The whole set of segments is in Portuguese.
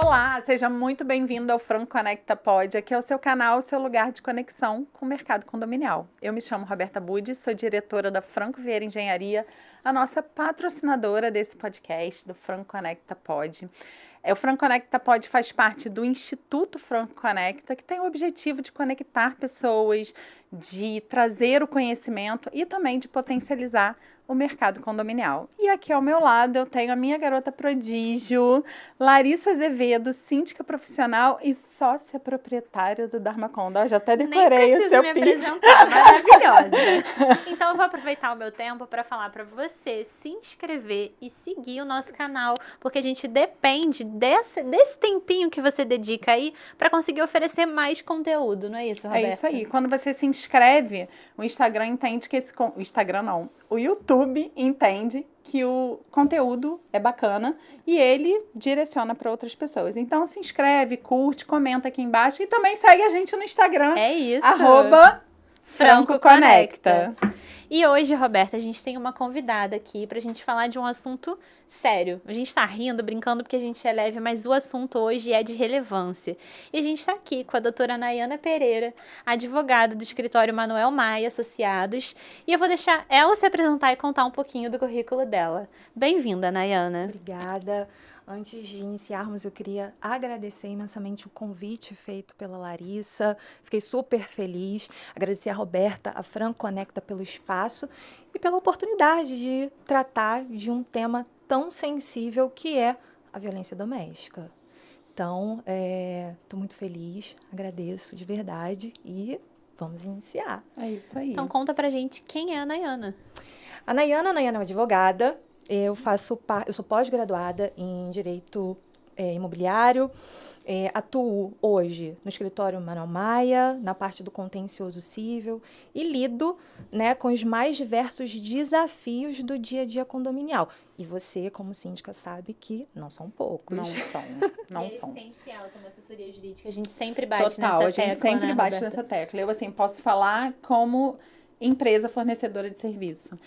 Olá, seja muito bem-vindo ao Franco Conecta Pod. Aqui é o seu canal, o seu lugar de conexão com o mercado condominial. Eu me chamo Roberta Budi, sou diretora da Franco Vieira Engenharia, a nossa patrocinadora desse podcast, do Franco Conecta Pod. O Franco Conecta Pod faz parte do Instituto Franco Conecta, que tem o objetivo de conectar pessoas, de trazer o conhecimento e também de potencializar o mercado condominial. E aqui ao meu lado eu tenho a minha garota prodígio, Larissa Azevedo, síndica profissional e sócia proprietária do Dharma Condo. Eu já até decorei o seu me pitch. apresentar, maravilhosa. Então eu vou aproveitar o meu tempo para falar para você se inscrever e seguir o nosso canal, porque a gente depende desse tempinho que você dedica aí para conseguir oferecer mais conteúdo, não é isso, Roberta? É isso aí. Quando você se inscreve, o Instagram entende que o Instagram não, o YouTube entende que o conteúdo é bacana e ele direciona para outras pessoas. Então se inscreve, curte, comenta aqui embaixo e também segue a gente no Instagram. É isso. @FrancoConecta. E hoje, Roberta, a gente tem uma convidada aqui pra gente falar de um assunto sério. A gente tá rindo, brincando porque a gente é leve, mas o assunto hoje é de relevância. E a gente tá aqui com a doutora Nayana Pereira, advogada do escritório Manuel Maia Associados. E eu vou deixar ela se apresentar e contar um pouquinho do currículo dela. Bem-vinda, Nayana. Obrigada. Antes de iniciarmos, eu queria agradecer imensamente o convite feito pela Larissa. Fiquei super feliz. Agradecer a Roberta, a Franco Conecta pelo espaço e pela oportunidade de tratar de um tema tão sensível que é a violência doméstica. Então, estou muito feliz, agradeço de verdade e vamos iniciar. É isso aí. Então conta pra gente quem é a Nayana. A Nayana é uma advogada. Eu sou pós-graduada em Direito Imobiliário, atuo hoje no escritório Manuel Maia, na parte do contencioso civil, e lido, né, com os mais diversos desafios do dia a dia condominial. E você, como síndica, sabe que não são poucos. Não são. É essencial ter uma assessoria jurídica. A gente sempre bate nessa Total, tecla, a gente sempre né, bate Roberta? nessa tecla. Eu, assim, posso falar como empresa fornecedora de serviço.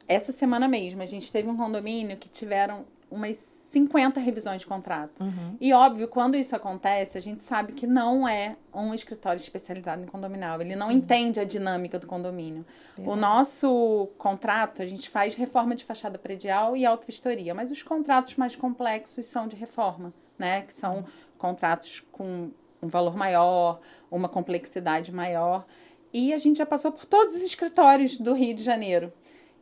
Essa semana mesmo, a gente teve um condomínio que tiveram umas 50 revisões de contrato. Uhum. E, óbvio, quando isso acontece, a gente sabe que não é um escritório especializado em condominial. Ele não entende a dinâmica do condomínio. Verdade. O nosso contrato, a gente faz reforma de fachada predial e auto-vistoria. Mas os contratos mais complexos são de reforma, né? Que são contratos com um valor maior, uma complexidade maior. E a gente já passou por todos os escritórios do Rio de Janeiro.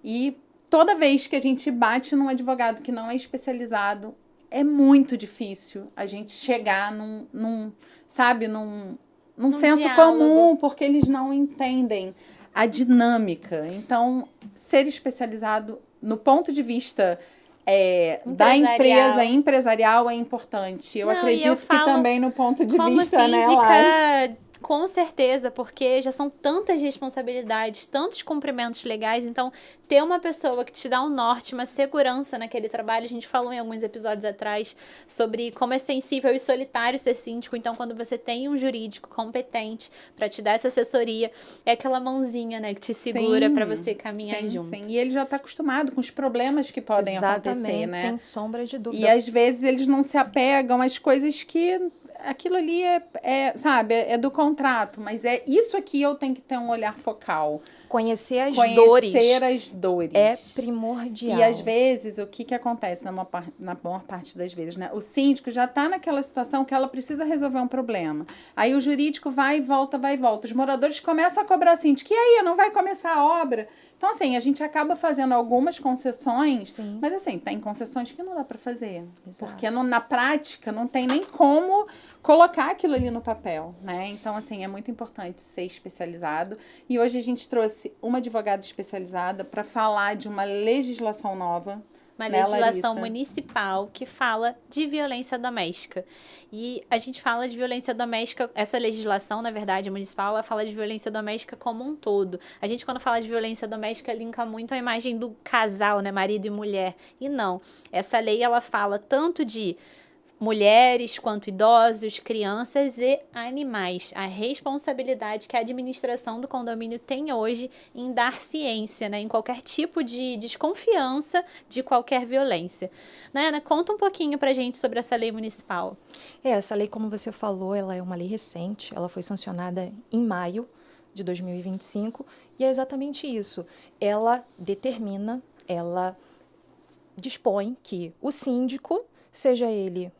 E toda vez que a gente bate num advogado que não é especializado, é muito difícil a gente chegar num senso diálogo. comum, porque eles não entendem a dinâmica. Então, ser especializado no ponto de vista da empresa empresarial é importante. Eu Não, e acredito eu que falo também no ponto de como vista, né, síndica, Lari? com certeza, porque já são tantas responsabilidades, tantos cumprimentos legais, então ter uma pessoa que te dá um norte, uma segurança naquele trabalho, a gente falou em alguns episódios atrás sobre como é sensível e solitário ser síndico, então quando você tem um jurídico competente para te dar essa assessoria, é aquela mãozinha, né, que te segura para você caminhar junto. Sim. E ele já está acostumado com os problemas que podem acontecer, né? Sem sombra de dúvida. E às vezes eles não se apegam às coisas que aquilo ali é do contrato, mas isso aqui eu tenho que ter um olhar focal. Conhecer as dores é primordial. E às vezes, o que acontece na maior parte das vezes, né? O síndico já está naquela situação que ela precisa resolver um problema. Aí o jurídico vai e volta. Os moradores começam a cobrar síndico. E aí, não vai começar a obra? Então, assim, a gente acaba fazendo algumas concessões, Sim. mas, assim, tem concessões que não dá para fazer. Exato. Porque na prática não tem nem como colocar aquilo ali no papel, né? Então, assim, é muito importante ser especializado. E hoje a gente trouxe uma advogada especializada para falar de uma legislação nova. Uma né, legislação Larissa? municipal que fala de violência doméstica. E a gente fala de violência doméstica, essa legislação, na verdade, municipal, ela fala de violência doméstica como um todo. A gente, quando fala de violência doméstica, linka muito a imagem do casal, né, marido e mulher. E não. Essa lei, ela fala tanto de mulheres, quanto idosos, crianças e animais. A responsabilidade que a administração do condomínio tem hoje em dar ciência, né, em qualquer tipo de desconfiança de qualquer violência. Nayana, conta um pouquinho pra gente sobre essa lei municipal. Essa lei, como você falou, ela é uma lei recente, ela foi sancionada em maio de 2025, e é exatamente isso. Ela determina, ela dispõe que o síndico, seja ele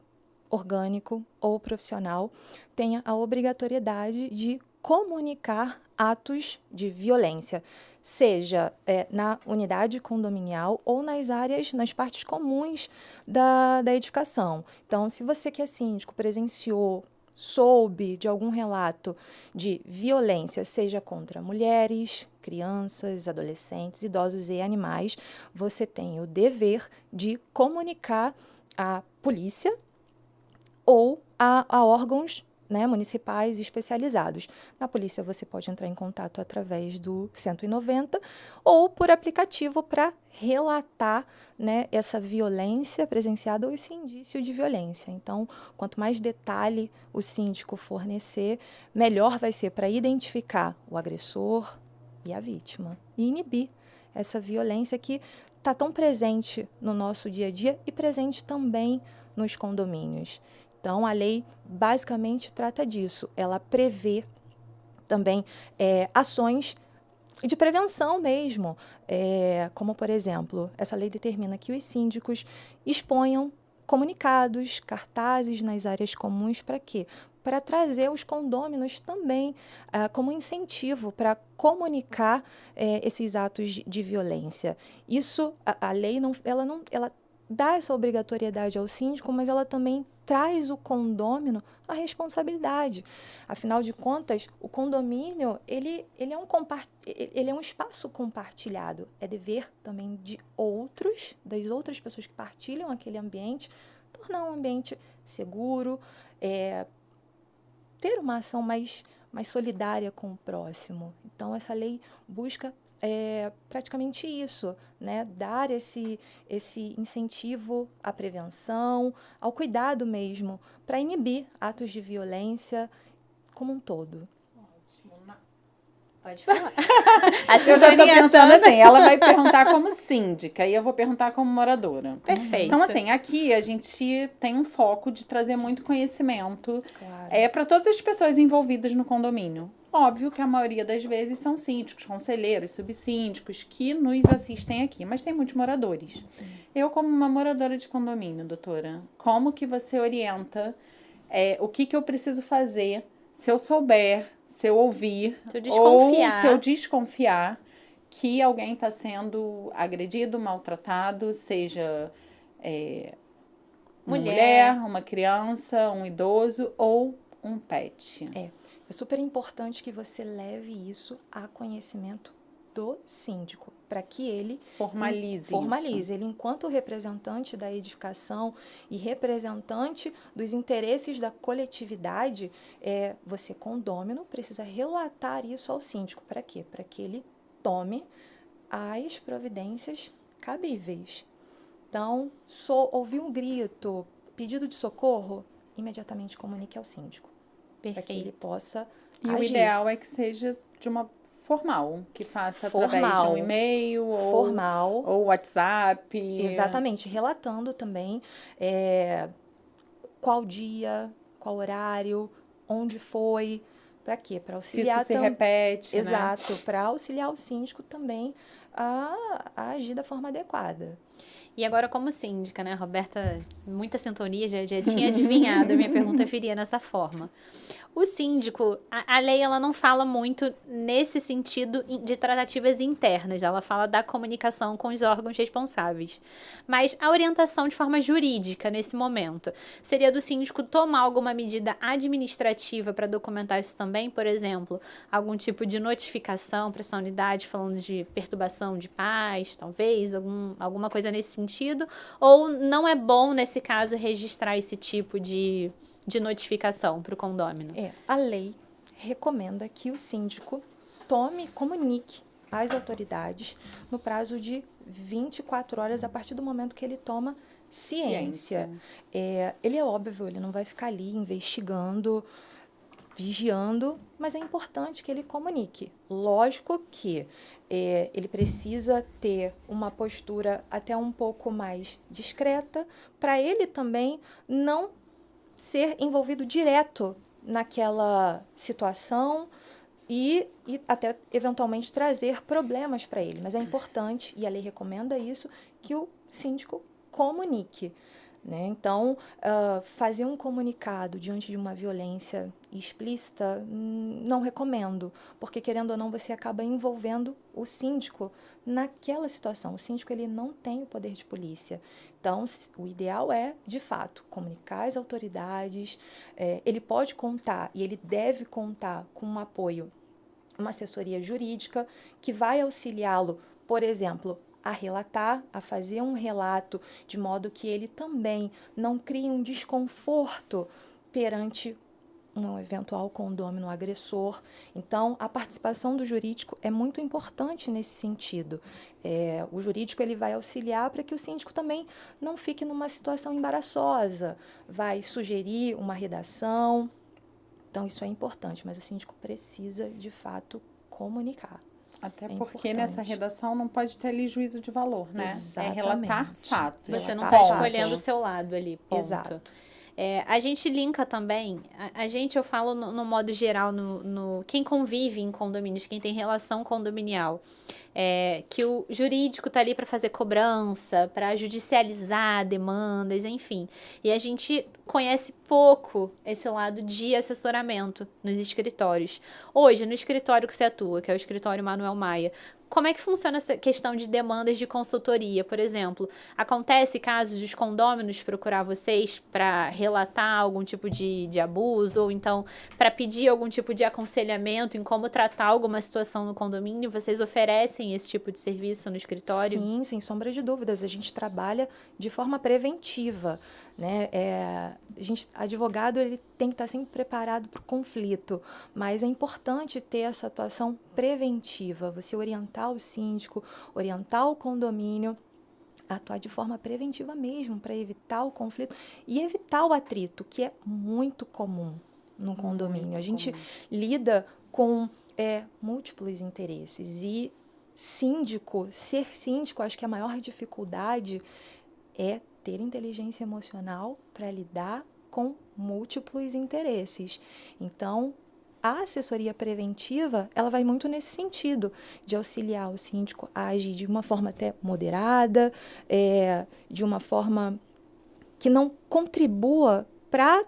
orgânico ou profissional, tenha a obrigatoriedade de comunicar atos de violência, seja na unidade condominial ou nas áreas, nas partes comuns da edificação. Então, se você que é síndico presenciou, soube de algum relato de violência, seja contra mulheres, crianças, adolescentes, idosos e animais, você tem o dever de comunicar à polícia ou a órgãos, né, municipais especializados. Na polícia você pode entrar em contato através do 190 ou por aplicativo para relatar, né, essa violência presenciada ou esse indício de violência. Então, quanto mais detalhe o síndico fornecer, melhor vai ser para identificar o agressor e a vítima e inibir essa violência que está tão presente no nosso dia a dia e presente também nos condomínios. Então, a lei basicamente trata disso. Ela prevê também ações de prevenção mesmo, como, por exemplo, essa lei determina que os síndicos exponham comunicados, cartazes nas áreas comuns para quê? Para trazer os condôminos também como incentivo para comunicar esses atos de violência. Isso, a lei ela dá essa obrigatoriedade ao síndico, mas ela também traz o condômino a responsabilidade. Afinal de contas, o condomínio ele é um espaço compartilhado. É dever também das outras pessoas que partilham aquele ambiente, tornar um ambiente seguro, ter uma ação mais solidária com o próximo. Então, essa lei busca praticamente isso, né? Dar esse incentivo à prevenção, ao cuidado mesmo, para inibir atos de violência como um todo. Pode falar. Eu já estou pensando assim, ela vai perguntar como síndica e eu vou perguntar como moradora. Perfeito. Então, assim, aqui a gente tem um foco de trazer muito conhecimento Claro. para todas as pessoas envolvidas no condomínio. Óbvio que a maioria das vezes são síndicos, conselheiros, subsíndicos que nos assistem aqui, mas tem muitos moradores. Sim. Eu, como uma moradora de condomínio, doutora, como que você orienta o que eu preciso fazer se eu souber, se eu ouvir, ou se eu desconfiar que alguém está sendo agredido, maltratado, seja uma mulher, uma criança, um idoso ou um pet? É super importante que você leve isso a conhecimento do síndico, para que ele formalize isso. Ele, enquanto representante da edificação e representante dos interesses da coletividade, você, condômino, precisa relatar isso ao síndico. Para quê? Para que ele tome as providências cabíveis. Então, ouvi um grito, pedido de socorro, imediatamente comunique ao síndico. Para que ele possa agir. O ideal é que seja de uma formal, que faça através de um e-mail ou WhatsApp. Exatamente, relatando também qual dia, qual horário, onde foi, para quê? Para auxiliar. Se isso se repete, exato, né? Para auxiliar o síndico também a agir da forma adequada. E agora, como síndica, né, Roberta, muita sintonia, já tinha adivinhado, a minha pergunta viria nessa forma. O síndico, a lei ela não fala muito nesse sentido de tratativas internas, ela fala da comunicação com os órgãos responsáveis. Mas a orientação de forma jurídica nesse momento seria do síndico tomar alguma medida administrativa para documentar isso também, por exemplo, algum tipo de notificação para essa unidade falando de perturbação de paz, talvez, alguma coisa nesse sentido, ou não é bom nesse caso registrar esse tipo de notificação para o condômino? A lei recomenda que o síndico comunique às autoridades no prazo de 24 horas a partir do momento que ele toma ciência. Ele é óbvio, ele não vai ficar ali investigando, vigiando, mas é importante que ele comunique. Lógico que ele precisa ter uma postura até um pouco mais discreta, para ele também não ser envolvido direto naquela situação e até eventualmente trazer problemas para ele. Mas é importante, e a lei recomenda isso, que o síndico comunique. Né? Então, fazer um comunicado diante de uma violência explícita, não recomendo, porque, querendo ou não, você acaba envolvendo o síndico naquela situação. O síndico ele não tem o poder de polícia. Então, o ideal é, de fato, comunicar às autoridades. Ele pode contar, e ele deve contar com um apoio, uma assessoria jurídica, que vai auxiliá-lo, por exemplo, a relatar, a fazer um relato, de modo que ele também não crie um desconforto perante um eventual condômino agressor. Então, a participação do jurídico é muito importante nesse sentido. O jurídico ele vai auxiliar para que o síndico também não fique numa situação embaraçosa, vai sugerir uma redação. Então, isso é importante, mas o síndico precisa, de fato, comunicar. Até porque nessa redação não pode ter ali juízo de valor, né? Exatamente. É relatar fatos. Você não está escolhendo o seu lado ali, ponto. Exato. A gente linka também, eu falo no modo geral, quem convive em condomínios, quem tem relação condominial, que o jurídico está ali para fazer cobrança, para judicializar demandas, enfim. E a gente conhece pouco esse lado de assessoramento nos escritórios. Hoje, no escritório que você atua, que é o escritório Manuel Maia, como é que funciona essa questão de demandas de consultoria? Por exemplo, acontece casos dos condôminos procurar vocês para relatar algum tipo de abuso, ou então para pedir algum tipo de aconselhamento em como tratar alguma situação no condomínio? Vocês oferecem esse tipo de serviço no escritório? Sim, sem sombra de dúvidas. A gente trabalha de forma preventiva, né? Advogado ele tem que estar sempre preparado para o conflito, mas é importante ter essa atuação preventiva, você orientar o síndico, orientar o condomínio, atuar de forma preventiva mesmo, para evitar o conflito e evitar o atrito, que é muito comum no condomínio. A gente lida com múltiplos interesses e ser síndico, acho que a maior dificuldade é ter inteligência emocional para lidar com múltiplos interesses. Então, a assessoria preventiva, ela vai muito nesse sentido, de auxiliar o síndico a agir de uma forma até moderada, de uma forma que não contribua para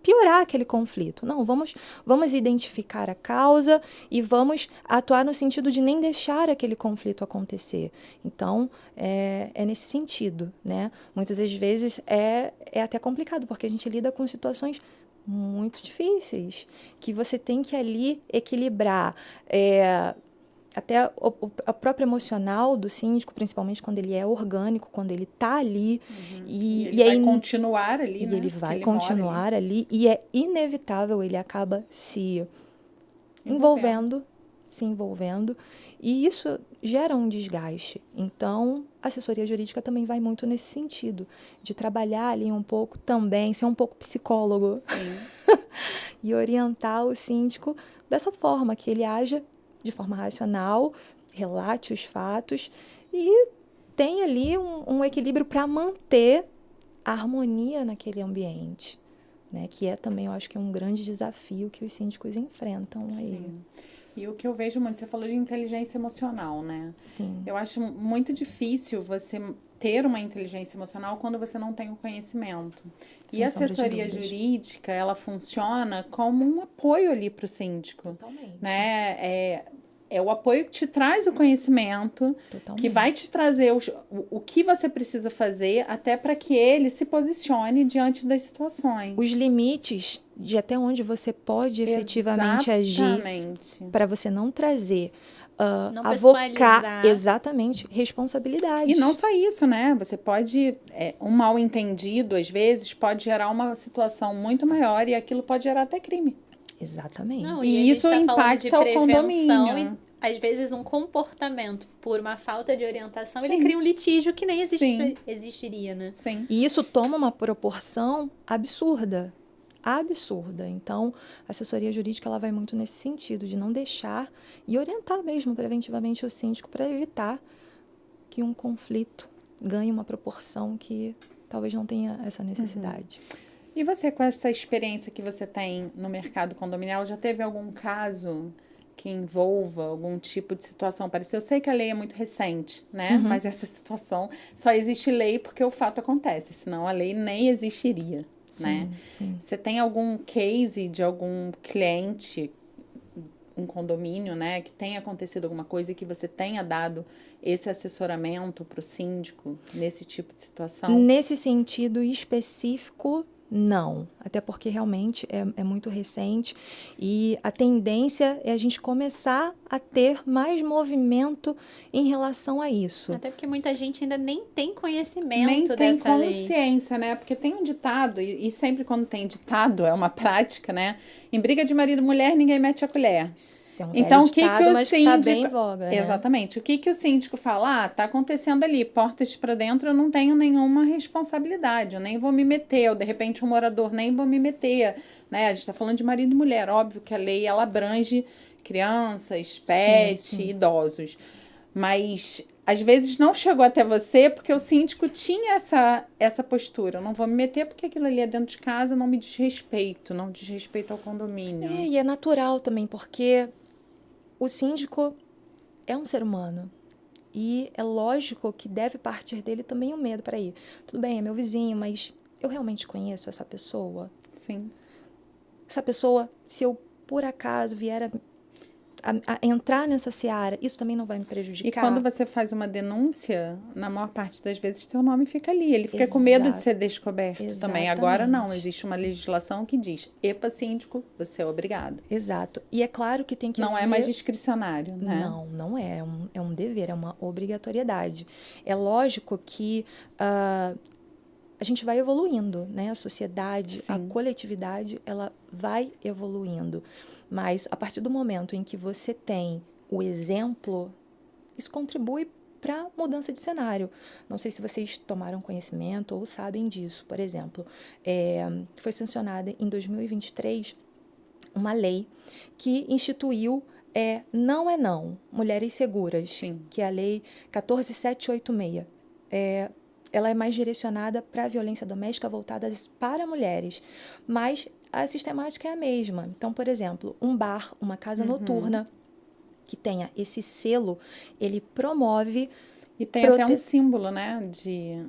piorar aquele conflito. Não, vamos identificar a causa e vamos atuar no sentido de nem deixar aquele conflito acontecer. Então, é nesse sentido, né? Muitas das vezes é até complicado, porque a gente lida com situações muito difíceis, que você tem que ali equilibrar até o próprio emocional do síndico, principalmente quando ele é orgânico, quando ele está ali. E ele vai continuar ali, né? E ele vai continuar ali. E é inevitável, ele acaba se envolvendo. E isso gera um desgaste. Então, a assessoria jurídica também vai muito nesse sentido, de trabalhar ali um pouco também, ser um pouco psicólogo. Sim. E orientar o síndico dessa forma, que ele haja de forma racional, relate os fatos e tem ali um equilíbrio para manter a harmonia naquele ambiente, né? Que é também, eu acho que é um grande desafio que os síndicos enfrentam aí. Sim. E o que eu vejo muito, você falou de inteligência emocional, né? Sim. Eu acho muito difícil você ter uma inteligência emocional quando você não tem o conhecimento. E a assessoria jurídica, ela funciona como um apoio ali para o síndico. Totalmente. Né? É o apoio que te traz o conhecimento, que vai te trazer o que você precisa fazer até para que ele se posicione diante das situações. Os limites de até onde você pode efetivamente agir, para você não trazer, não avocar exatamente responsabilidade. E não só isso, né? Você pode, um mal entendido, às vezes, pode gerar uma situação muito maior e aquilo pode gerar até crime. Exatamente. Não, e isso impacta o condomínio. às vezes, um comportamento por uma falta de orientação, Sim. ele cria um litígio que nem Sim. existiria, né? Sim. E isso toma uma proporção absurda. Absurda. Então, a assessoria jurídica ela vai muito nesse sentido, de não deixar e orientar mesmo preventivamente o síndico para evitar que um conflito ganhe uma proporção que talvez não tenha essa necessidade. E você, com essa experiência que você tem no mercado condominial, já teve algum caso que envolva algum tipo de situação parecida? Eu sei que a lei é muito recente, né? Mas essa situação só existe lei porque o fato acontece, senão a lei nem existiria, né? Sim. Você tem algum case de algum cliente, um condomínio, né, que tenha acontecido alguma coisa e que você tenha dado esse assessoramento para o síndico nesse tipo de situação? Nesse sentido específico, não. Até porque realmente é muito recente e a tendência é a gente começar a ter mais movimento em relação a isso. Até porque muita gente ainda nem tem conhecimento Nem tem dessa lei. consciência, né? Porque tem um ditado, e sempre quando tem ditado, é uma prática, né? Em briga de marido e mulher, ninguém mete a colher. Isso é um Então, velho o que ditado, que o mas que tá bem síndico... em voga, né? Exatamente. O que que o síndico fala? Ah, tá acontecendo ali, portas para dentro, eu não tenho nenhuma responsabilidade, eu nem vou me meter, ou de repente um morador nem vou me meter, né? A gente tá falando de marido e mulher, óbvio que a lei, ela abrange crianças, pets, sim. idosos. Mas às vezes não chegou até você porque o síndico tinha essa postura. Eu não vou me meter porque aquilo ali é dentro de casa, não me diz respeito, não diz respeito ao condomínio. E é natural também, porque o síndico é um ser humano. E é lógico que deve partir dele também o medo para ir. Tudo bem, é meu vizinho, mas eu realmente conheço essa pessoa? Sim. Essa pessoa, se eu por acaso vier a entrar nessa seara, isso também não vai me prejudicar? E quando você faz uma denúncia, na maior parte das vezes teu nome fica ali. Ele fica com medo de ser descoberto também. Agora não, existe uma legislação que diz, epa, síndico, você é obrigado. Exato. E é claro que tem que Não haver... é mais discricionário, né? Não é. É um dever, é uma obrigatoriedade. É lógico que a gente vai evoluindo, né? A sociedade, Sim. a coletividade, ela vai evoluindo. Mas a partir do momento em que você tem o exemplo, isso contribui para a mudança de cenário. Não sei se vocês tomaram conhecimento ou sabem disso. Por exemplo, foi sancionada em 2023 uma lei que instituiu Não é Não, Mulheres Seguras, Sim. que é a Lei 14.786. Ela é mais direcionada para a violência doméstica voltada para mulheres, mas a sistemática é a mesma. Então, por exemplo, um bar, uma casa noturna que tenha esse selo, ele promove... E tem até um símbolo, né?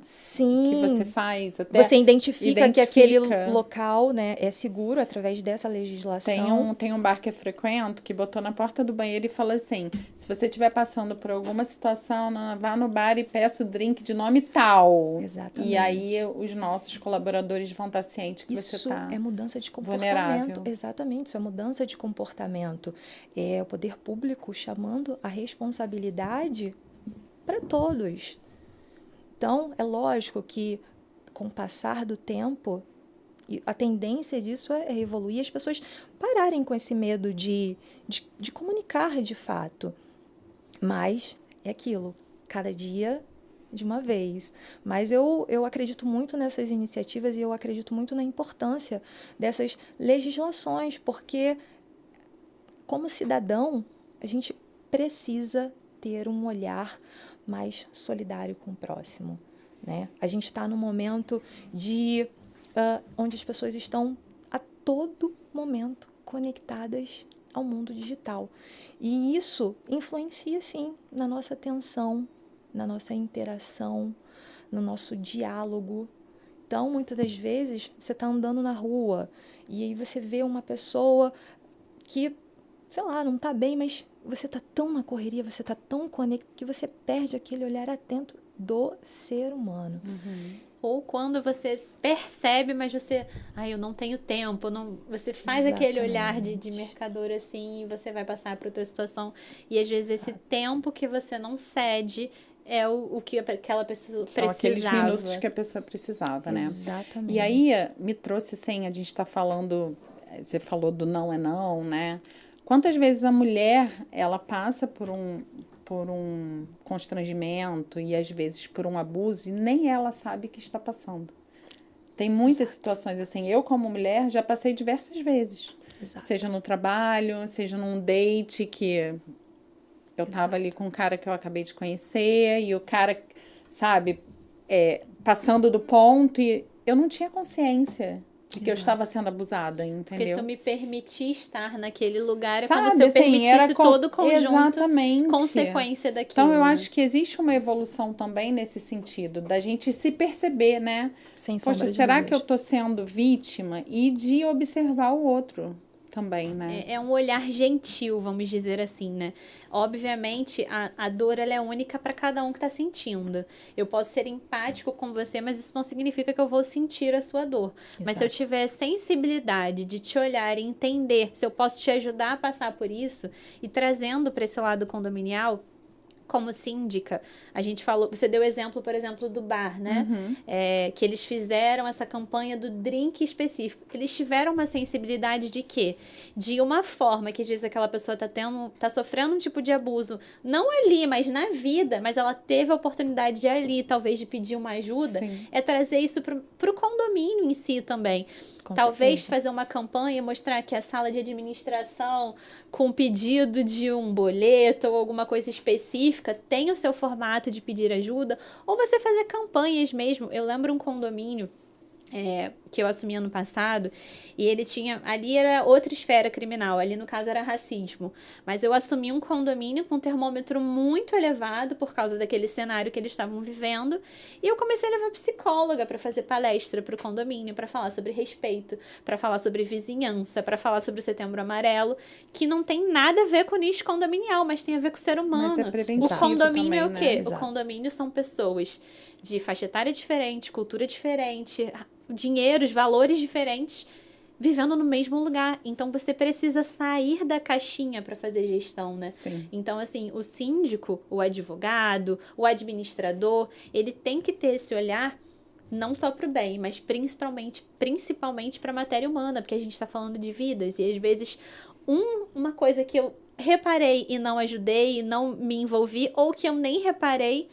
Sim. Que você faz. Até você identifica que aquele local, né, é seguro através dessa legislação. Tem um bar que é frequento que botou na porta do banheiro e fala assim, se você estiver passando por alguma situação, vá no bar e peça o drink de nome tal. Exatamente. E aí os nossos colaboradores vão estar cientes que você está Isso é mudança de comportamento. Vulnerável. Exatamente, isso é mudança de comportamento. É o poder público chamando a responsabilidade para todos. Então, é lógico que, com o passar do tempo, a tendência disso é evoluir, as pessoas pararem com esse medo de comunicar de fato. Mas é aquilo, cada dia de uma vez. Mas eu acredito muito nessas iniciativas e eu acredito muito na importância dessas legislações, porque, como cidadão, a gente precisa ter um olhar mais solidário com o próximo, né? A gente está num momento onde as pessoas estão a todo momento conectadas ao mundo digital. E isso influencia, sim, na nossa atenção, na nossa interação, no nosso diálogo. Então, muitas das vezes, você está andando na rua e aí você vê uma pessoa que, sei lá, não está bem, mas você está tão na correria, você está tão conectado que você perde aquele olhar atento do ser humano. Ou quando você percebe, mas você... eu não tenho tempo. Você faz aquele olhar de mercador assim e você vai passar para outra situação. E às vezes esse tempo que você não cede é o que aquela pessoa precisava. São aqueles minutos que a pessoa precisava, né? Exatamente. E aí me trouxe, assim, a gente está falando... Você falou do não é não, né? Quantas vezes a mulher, ela passa por um constrangimento e às vezes por um abuso e nem ela sabe que está passando. Tem muitas situações assim. Eu, como mulher, já passei diversas vezes. Exato. Seja no trabalho, seja num date que eu tava ali com um cara que eu acabei de conhecer e o cara, sabe, passando do ponto e eu não tinha consciência de que eu estava sendo abusada, entendeu? Porque se eu me permitir estar naquele lugar, é Sabe, como se eu assim, permitisse todo o conjunto, exatamente. consequência daquilo. Então, eu acho que existe uma evolução também nesse sentido, da gente se perceber, né? Sem sombra Poxa, de será dúvidas. que eu tô sendo vítima? E de observar o outro também, né? É um olhar gentil, vamos dizer assim, né? Obviamente, a dor ela é única para cada um que está sentindo. Eu posso ser empático com você, mas isso não significa que eu vou sentir a sua dor. Mas se eu Exato. tiver sensibilidade de te olhar e entender se eu posso te ajudar a passar por isso e trazendo para esse lado condominial, como síndica, a gente falou, você deu exemplo, por exemplo, do bar, né? Que eles fizeram essa campanha do drink específico. Eles tiveram uma sensibilidade de quê? De uma forma que às vezes aquela pessoa tá sofrendo um tipo de abuso, não ali, mas na vida, mas ela teve a oportunidade de ali, talvez de pedir uma ajuda, Sim. é trazer isso pro condomínio em si também. Com Talvez certeza. fazer uma campanha e mostrar que a sala de administração, com pedido de um boleto ou alguma coisa específica, tem o seu formato de pedir ajuda, ou você fazer campanhas mesmo. Eu lembro um condomínio que eu assumi ano passado, e ele tinha, ali era outra esfera criminal, ali no caso era racismo, mas eu assumi um condomínio com um termômetro muito elevado por causa daquele cenário que eles estavam vivendo, e eu comecei a levar psicóloga para fazer palestra para o condomínio, para falar sobre respeito, para falar sobre vizinhança, para falar sobre o Setembro Amarelo, que não tem nada a ver com o nicho condominial, mas tem a ver com o ser humano. Mas é preventivo O condomínio também, é o né? quê? Exato. O condomínio são pessoas de faixa etária diferente, cultura diferente, dinheiros, valores diferentes, vivendo no mesmo lugar. Então, você precisa sair da caixinha para fazer gestão, né? Sim. Então, assim, o síndico, o advogado, o administrador, ele tem que ter esse olhar não só para o bem, mas principalmente para a matéria humana, porque a gente está falando de vidas e, às vezes, uma coisa que eu reparei e não ajudei, e não me envolvi, ou que eu nem reparei,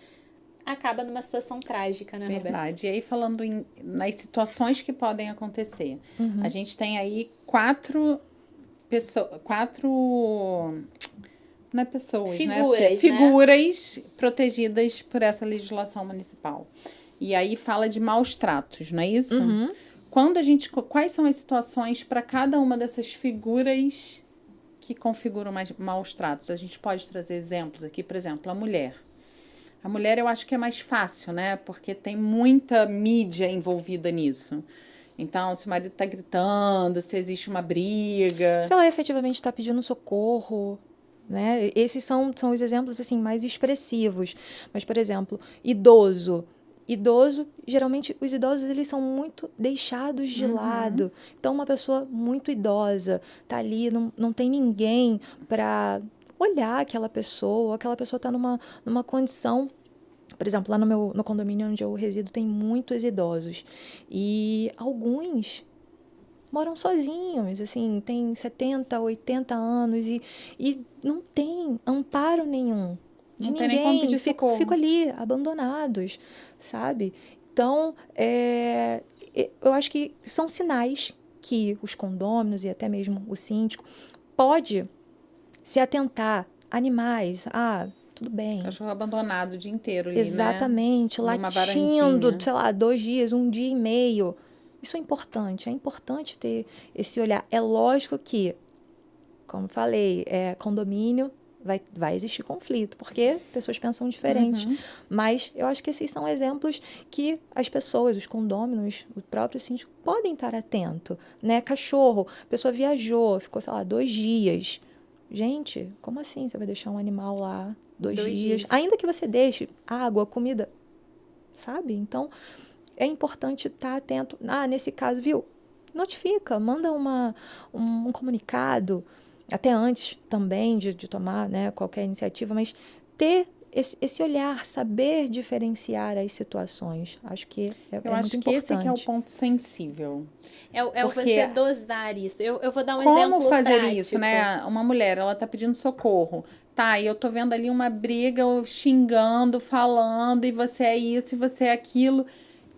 acaba numa situação trágica, né, Roberto? Verdade. E aí, falando nas situações que podem acontecer, a gente tem aí 4 pessoas, 4... Não é pessoas, Figuras, né? Porque é né? figuras protegidas por essa legislação municipal. E aí fala de maus tratos, não é isso? Quais são as situações para cada uma dessas figuras que configuram maus tratos? A gente pode trazer exemplos aqui, por exemplo, a mulher. A mulher eu acho que é mais fácil, né? Porque tem muita mídia envolvida nisso. Então, se o marido tá gritando, se existe uma briga... Se ela efetivamente está pedindo socorro, né? Esses são os exemplos assim mais expressivos. Mas, por exemplo, idoso, geralmente os idosos eles são muito deixados de lado. Então, uma pessoa muito idosa tá ali, não tem ninguém para olhar aquela pessoa está numa condição. Por exemplo, lá no condomínio onde eu resido tem muitos idosos e alguns moram sozinhos, assim, tem 70, 80 anos e não tem amparo nenhum de Não tem nem como ninguém, pedir socorro. ficam ali abandonados, sabe? Então, eu acho que são sinais que os condôminos e até mesmo o síndico pode se atentar. Animais, tudo bem. Cachorro abandonado o dia inteiro ali, Exatamente, né? Numa latindo, varandinha. sei lá, 2 dias, 1 dia e meio. Isso é importante ter esse olhar. É lógico que, como falei, condomínio vai existir conflito, porque pessoas pensam diferente. Mas eu acho que esses são exemplos que as pessoas, os condôminos, o próprio síndico, podem estar atento, né? Cachorro, a pessoa viajou, ficou, sei lá, 2 dias. Gente, como assim você vai deixar um animal lá 2 dias? Ainda que você deixe água, comida, sabe? Então, é importante estar atento. Nesse caso, viu? Notifica, manda um comunicado, até antes também de tomar, né, qualquer iniciativa, mas ter esse olhar, saber diferenciar as situações. Acho que é Eu acho muito que importante. esse que é o ponto sensível. É Porque você dosar isso. Eu vou dar um como exemplo fazer prático. isso, né? Uma mulher, ela tá pedindo socorro. Tá, e eu tô vendo ali uma briga, xingando, falando, e você é isso, e você é aquilo.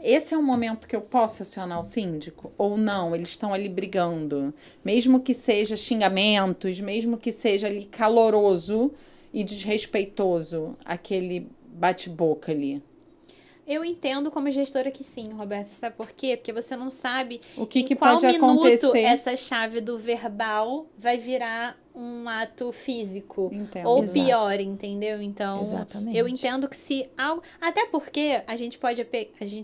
Esse é o momento que eu posso acionar o síndico? Ou não? Eles estão ali brigando. Mesmo que seja xingamentos, mesmo que seja ali caloroso e desrespeitoso, aquele bate-boca ali. Eu entendo como gestora que sim, Roberta. Sabe por quê? Porque você não sabe O que em que qual pode minuto acontecer? essa chave do verbal vai virar um ato físico. Entendo. Ou Exato. pior, entendeu? Então, Exatamente. eu entendo que se algo... Até porque a gente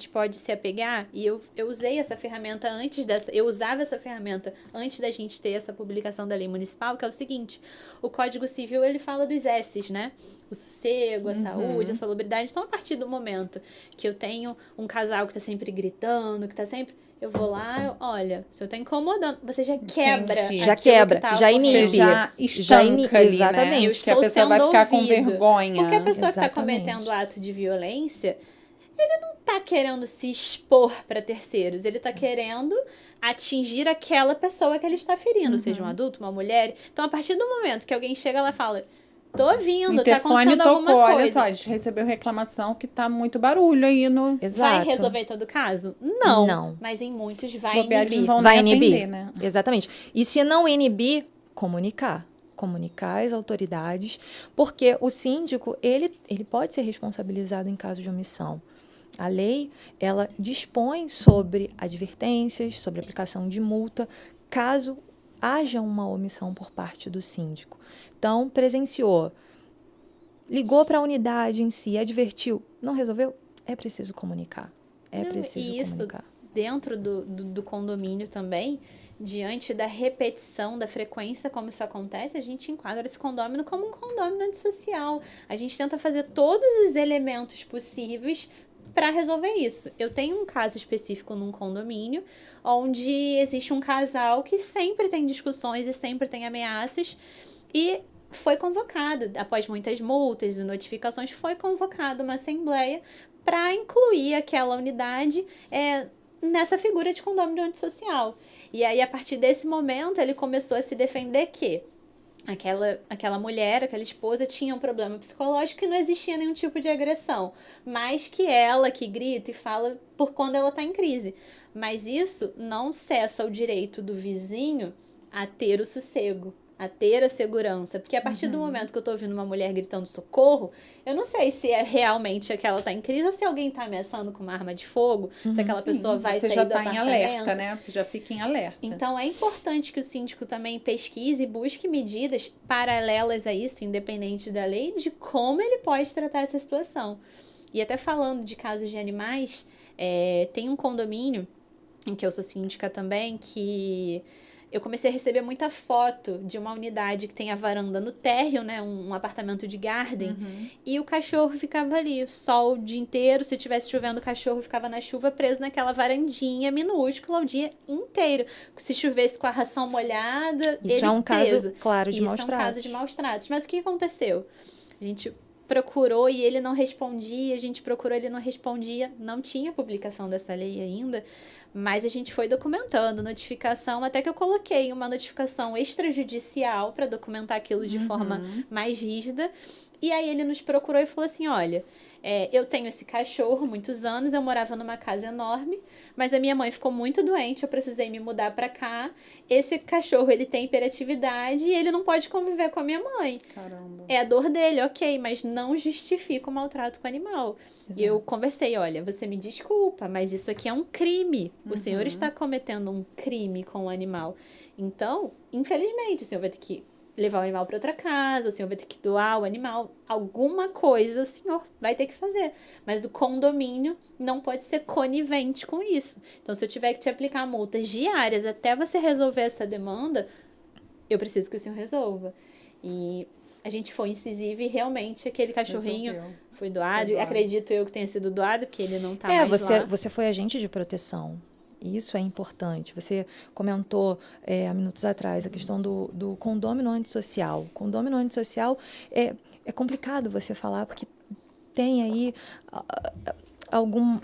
pode se apegar, e eu usei essa ferramenta antes dessa... Eu usava essa ferramenta antes da gente ter essa publicação da lei municipal, que é o seguinte: o Código Civil, ele fala dos S's, né? O sossego, a saúde, a salubridade. Então, a partir do momento que eu tenho um casal que tá sempre gritando, que tá sempre... Eu vou lá, olha, se eu tô incomodando, você já quebra. Entendi. Já aquilo quebra, que tá já ocorrendo. Você inibe. já estanca ali, exatamente. né? Eu Que a estou pessoa vai sendo ficar com ouvida. vergonha. Porque a pessoa que está Exatamente. cometendo ato de violência, ele não está querendo se expor para terceiros. Ele está querendo atingir aquela pessoa que ele está ferindo, seja um adulto, uma mulher. Então, a partir do momento que alguém chega lá e fala: tô O ouvindo, tá interfone acontecendo tocou, alguma olha coisa. só, a gente recebeu reclamação que tá muito barulho aí no... Exato. Vai resolver todo o caso? Não. Não. Mas em muitos Se vai bobear, eles inibir. vão Vai nem inibir. atender, né? Exatamente. E se não inibir, comunicar. Comunicar às autoridades, porque o síndico, ele pode ser responsabilizado em caso de omissão. A lei, ela dispõe sobre advertências, sobre aplicação de multa, caso haja uma omissão por parte do síndico. Então, presenciou, ligou para a unidade em si, advertiu, não resolveu? É preciso comunicar. É Não, preciso e isso comunicar. dentro do condomínio também, diante da repetição, da frequência como isso acontece, a gente enquadra esse condomínio como um condomínio antissocial. A gente tenta fazer todos os elementos possíveis para resolver isso. Eu tenho um caso específico num condomínio onde existe um casal que sempre tem discussões e sempre tem ameaças, e foi convocado, após muitas multas e notificações, foi convocada uma assembleia para incluir aquela unidade nessa figura de condomínio antissocial. E aí, a partir desse momento, ele começou a se defender que aquela mulher, aquela esposa, tinha um problema psicológico e não existia nenhum tipo de agressão, mas que ela que grita e fala por quando ela está em crise. Mas isso não cessa o direito do vizinho a ter o sossego, a ter a segurança. Porque a partir do momento que eu tô ouvindo uma mulher gritando socorro, eu não sei se é realmente que ela tá em crise ou se alguém tá ameaçando com uma arma de fogo, se aquela pessoa vai Você sair já do tá em apartamento. alerta, né? Você já fica em alerta. Então, é importante que o síndico também pesquise e busque medidas paralelas a isso, independente da lei, de como ele pode tratar essa situação. E até falando de casos de animais, tem um condomínio em que eu sou síndica também, que eu comecei a receber muita foto de uma unidade que tem a varanda no térreo, né? Um apartamento de garden. E o cachorro ficava ali, sol o dia inteiro. Se tivesse chovendo, o cachorro ficava na chuva preso naquela varandinha minúscula o dia inteiro. Se chovesse com a ração molhada, Isso ele é um preso. caso claro de Isso maus é um tratos. caso de maus tratos. Mas o que aconteceu? A gente procurou e ele não respondia, a gente procurou, ele não respondia, não tinha publicação dessa lei ainda, mas a gente foi documentando notificação, até que eu coloquei uma notificação extrajudicial para documentar aquilo de forma mais rígida, e aí ele nos procurou e falou assim: olha, eu tenho esse cachorro há muitos anos, eu morava numa casa enorme, mas a minha mãe ficou muito doente, eu precisei me mudar para cá, esse cachorro, ele tem hiperatividade e ele não pode conviver com a minha mãe. Caramba. É a dor dele, ok, mas não justifica o maltrato com o animal. E eu conversei: olha, você me desculpa, mas isso aqui é um crime. O senhor está cometendo um crime com o animal. Então, infelizmente, o senhor vai ter que levar o animal para outra casa, o senhor vai ter que doar o animal, alguma coisa o senhor vai ter que fazer. Mas o condomínio não pode ser conivente com isso. Então, se eu tiver que te aplicar multas diárias até você resolver essa demanda, eu preciso que o senhor resolva. E a gente foi incisivo e realmente aquele cachorrinho foi doado. Acredito eu que tenha sido doado, porque ele não tá mais lá. Você foi agente de proteção. Isso é importante. Você comentou há minutos atrás a questão do condômino antissocial. Condômino antissocial é complicado você falar, porque tem aí algum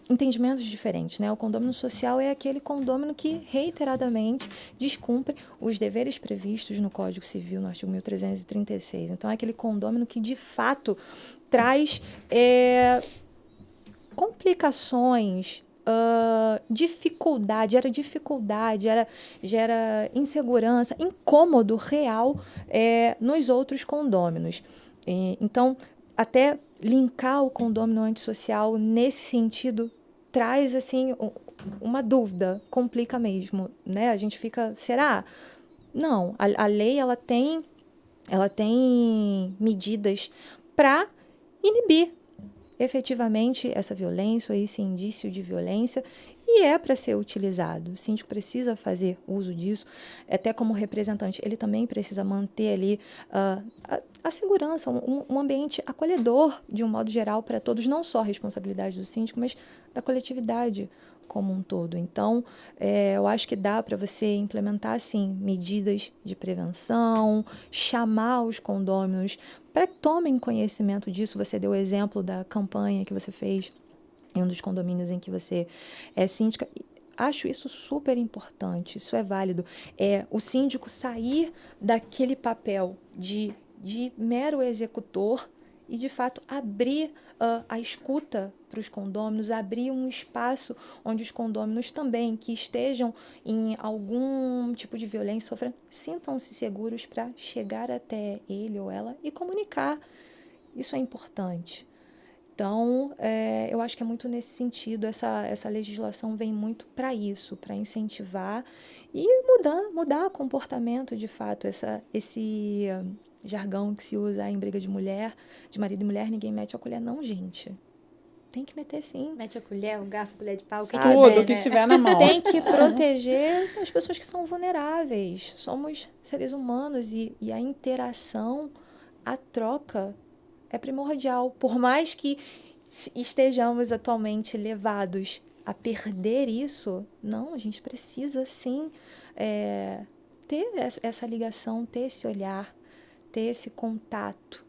entendimentos diferentes, né? O condômino social é aquele condômino que reiteradamente descumpre os deveres previstos no Código Civil, no artigo 1336. Então, é aquele condômino que, de fato, traz complicações, dificuldade, gera insegurança, incômodo real nos outros condôminos. Então, até linkar o condômino antissocial nesse sentido traz assim uma dúvida, complica mesmo, né? A gente fica, será? Não, a lei ela tem medidas para inibir efetivamente essa violência, esse indício de violência, e é para ser utilizado. O síndico precisa fazer uso disso, até como representante, ele também precisa manter ali a segurança, um ambiente acolhedor, de um modo geral, para todos, não só a responsabilidade do síndico, mas da coletividade como um todo. Então, eu acho que dá para você implementar, sim, medidas de prevenção, chamar os condôminos para que tomem conhecimento disso. Você deu o exemplo da campanha que você fez em um dos condomínios em que você é síndica. Acho isso super importante, isso é válido. O síndico sair daquele papel de mero executor e, de fato, abrir a escuta para os condôminos, abrir um espaço onde os condôminos também, que estejam em algum tipo de violência sofrendo, sintam-se seguros para chegar até ele ou ela e comunicar. Isso é importante. Então, eu acho que é muito nesse sentido, essa legislação vem muito para isso, para incentivar e mudar o comportamento, de fato, esse jargão que se usa em briga de marido e mulher, ninguém mete a colher, não, gente. Tem que meter, sim. Mete a colher, o garfo, a colher de pau, o que tiver, tudo que tiver na mão. Tem que proteger as pessoas que são vulneráveis. Somos seres humanos e a interação, a troca é primordial. Por mais que estejamos atualmente levados a perder isso, não, a gente precisa, sim, ter essa ligação, ter esse olhar, ter esse contato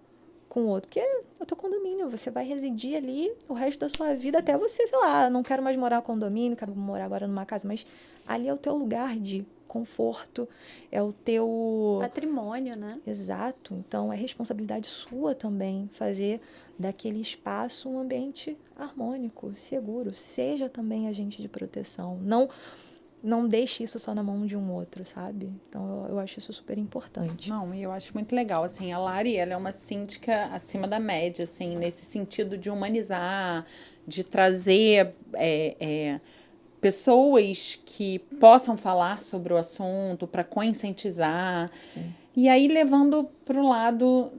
com o outro, porque é o teu condomínio, você vai residir ali o resto da sua vida, sim, até você, sei lá, não quero mais morar no condomínio, quero morar agora numa casa, mas ali é o teu lugar de conforto, é o teu patrimônio, né? Exato. Então, é responsabilidade sua também fazer daquele espaço um ambiente harmônico, seguro. Seja também agente de proteção. Não deixe isso só na mão de um outro, sabe? Então, eu acho isso super importante. Não, e eu acho muito legal, assim, a Lari, ela é uma síndica acima da média, assim, nesse sentido de humanizar, de trazer pessoas que possam falar sobre o assunto, para conscientizar. Sim. E aí, levando para o lado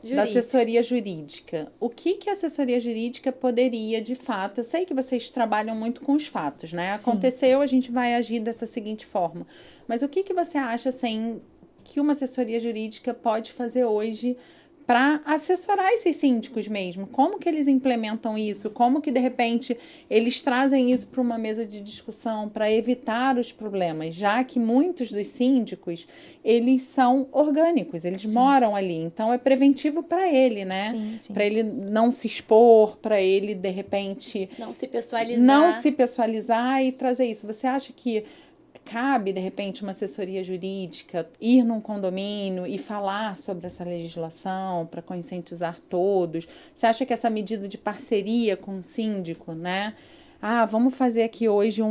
da assessoria jurídica. O que a assessoria jurídica poderia, de fato... Eu sei que vocês trabalham muito com os fatos, né? Sim. Aconteceu, a gente vai agir dessa seguinte forma. Mas o que você acha, assim, que uma assessoria jurídica pode fazer hoje para assessorar esses síndicos mesmo? Como que eles implementam isso? Como que, de repente, eles trazem isso para uma mesa de discussão para evitar os problemas? Já que muitos dos síndicos, eles são orgânicos, eles sim, moram ali. Então, é preventivo para ele, né? Sim, sim. Para ele não se expor, para ele, de repente... Não se pessoalizar e trazer isso. Você acha que cabe, de repente, uma assessoria jurídica ir num condomínio e falar sobre essa legislação para conscientizar todos? Você acha que essa medida de parceria com o síndico, né? Vamos fazer aqui hoje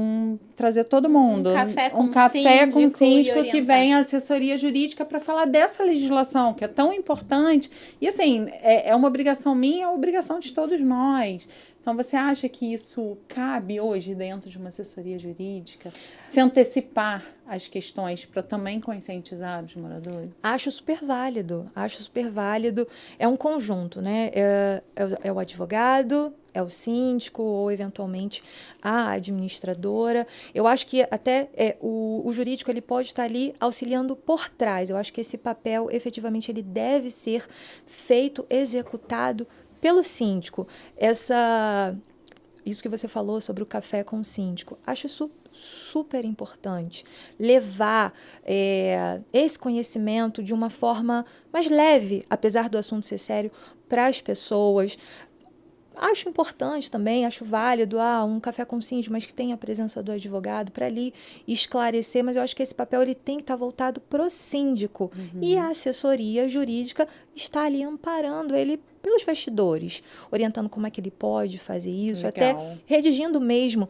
trazer todo mundo. Um café com o síndico que vem a assessoria jurídica para falar dessa legislação, que é tão importante. E, assim, é uma obrigação minha, é uma obrigação de todos nós. Então, você acha que isso cabe hoje dentro de uma assessoria jurídica? Se antecipar as questões para também conscientizar os moradores? Acho super válido. É um conjunto, né? É o advogado, é o síndico ou, eventualmente, a administradora. Eu acho que até o jurídico ele pode estar ali auxiliando por trás. Eu acho que esse papel, efetivamente, ele deve ser feito, executado pelo síndico. Isso que você falou sobre o café com o síndico, acho isso super importante. Levar esse conhecimento de uma forma mais leve, apesar do assunto ser sério, para as pessoas. Acho importante também, acho válido, um café com síndico, mas que tenha a presença do advogado para ali esclarecer, mas eu acho que esse papel ele tem que estar voltado para o síndico. E a assessoria jurídica está ali amparando ele pelos bastidores, orientando como é que ele pode fazer isso, Legal. até redigindo mesmo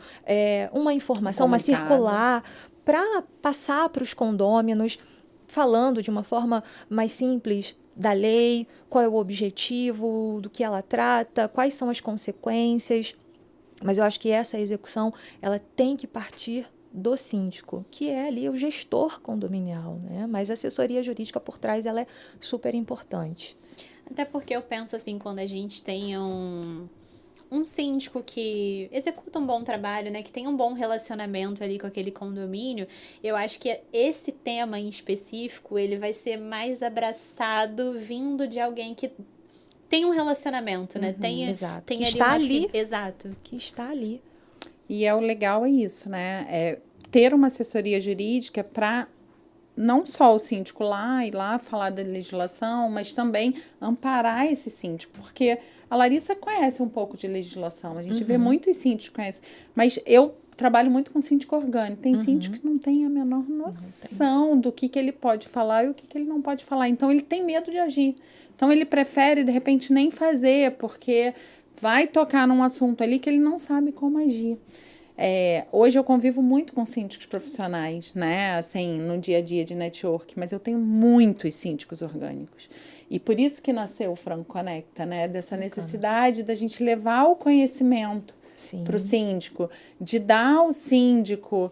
uma informação, uma Comunicado. circular, para passar para os condôminos, falando de uma forma mais simples da lei, qual é o objetivo, do que ela trata, quais são as consequências. Mas eu acho que essa execução ela tem que partir do síndico, que é ali o gestor condominial, né? Mas a assessoria jurídica por trás ela é super importante. Até porque eu penso assim, quando a gente tem um síndico que executa um bom trabalho, né, que tem um bom relacionamento ali com aquele condomínio, eu acho que esse tema em específico, ele vai ser mais abraçado vindo de alguém que tem um relacionamento, né? Exato. Tem Que ali está uma ali. Exato. Que está ali. E o legal é isso, né? É ter uma assessoria jurídica para não só o síndico ir lá falar da legislação, mas também amparar esse síndico, porque a Larissa conhece um pouco de legislação, a gente vê muitos síndicos que conhecem, mas eu trabalho muito com síndico orgânico, tem síndico que não tem a menor noção do que ele pode falar e o que ele não pode falar, então ele tem medo de agir, então ele prefere de repente nem fazer, porque vai tocar num assunto ali que ele não sabe como agir. Hoje eu convivo muito com síndicos profissionais, né? Assim, no dia a dia de network, mas eu tenho muitos síndicos orgânicos. E por isso que nasceu o Franco Conecta, né? Dessa necessidade da gente levar o conhecimento para o síndico, de dar ao síndico